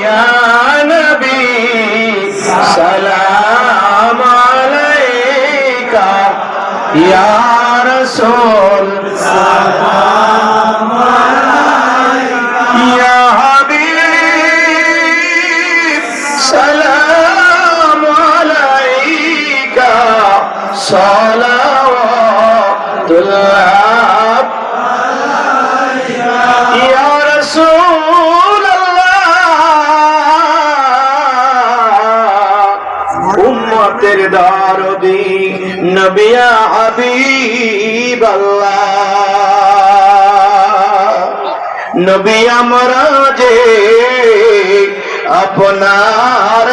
या नबी सलाम अलैका या रसूल सलाम अलैका या हबीब सलाम अलैका सलावतुल्लाह या रसूल उम्मतेर दारदी नबी या हबीब अल्लाह नबी আমরা যে আপনার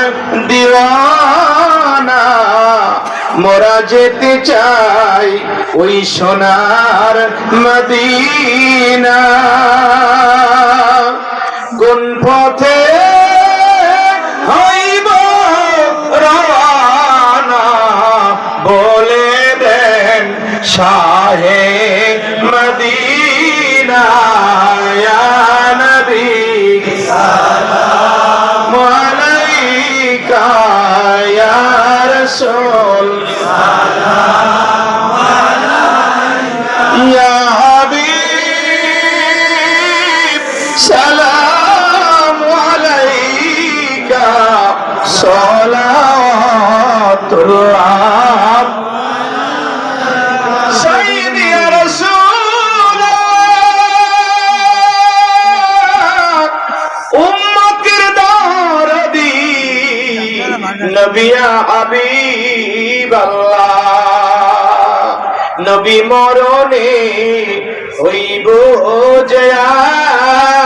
দিওয়ানা মোরা যেতে চাই ওই সোনার মদিনা কোন পথে হইব রওয়ানা বলে দেন শাহে মদিনা ইয়া নবী সালাম আলাইকা ইয়া রাসূল সালাম আলাইকা ইয়া হাবিব সালাম আলাইকা সালাওয়াতুল্লাহ সাইয়্যিদি ইয়া রাসূলুল্লাহ উম্মতের দারদি নবী ইয়া হাবিব আল্লাহ নবী মরণে হইব যে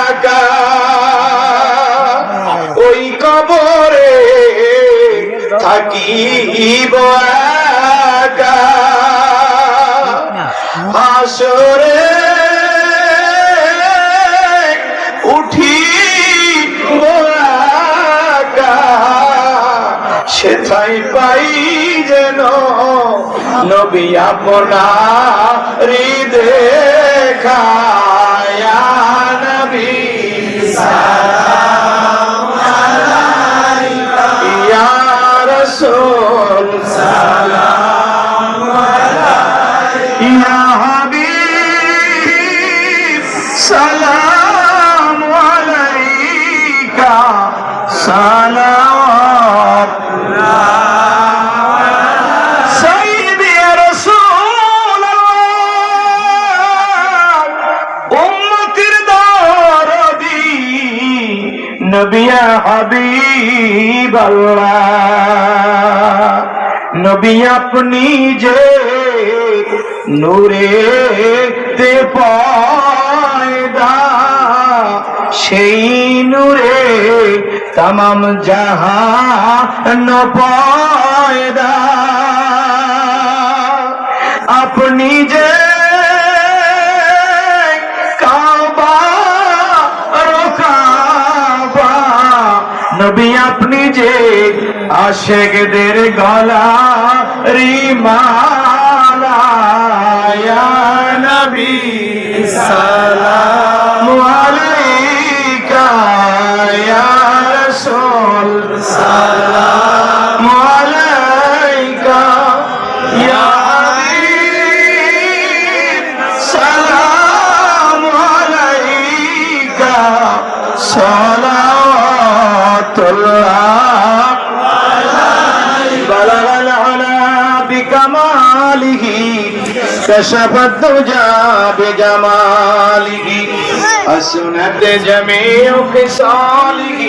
একা ওই কবরে থাকিব একা হাসরে উঠিব একা সেথায় পাই যেন নবী আপনার দেখা ইয়া নবী সালাম আলাইকা ইয়া রাসূল সালাম আলাইকা ইয়া হাবিব সালাম আলাইকা সালাওয়াতুল্লাহ नबी या हबीब अल्लाह नबी अपनी जे नूरे ते पैदा সেই নূরে तमाम जहान पैदा अपनी जे নবী আপনি যে আশিকদের গলা রিমালা ইয়া নবী সালাম আলাইকা ইয়া রাসূল সালাম আলাইকা ইয়া হাবিব সালাম আলাইকা بلغ العلا بكماله كشف الدجى بجماله حسنت جميع خصاله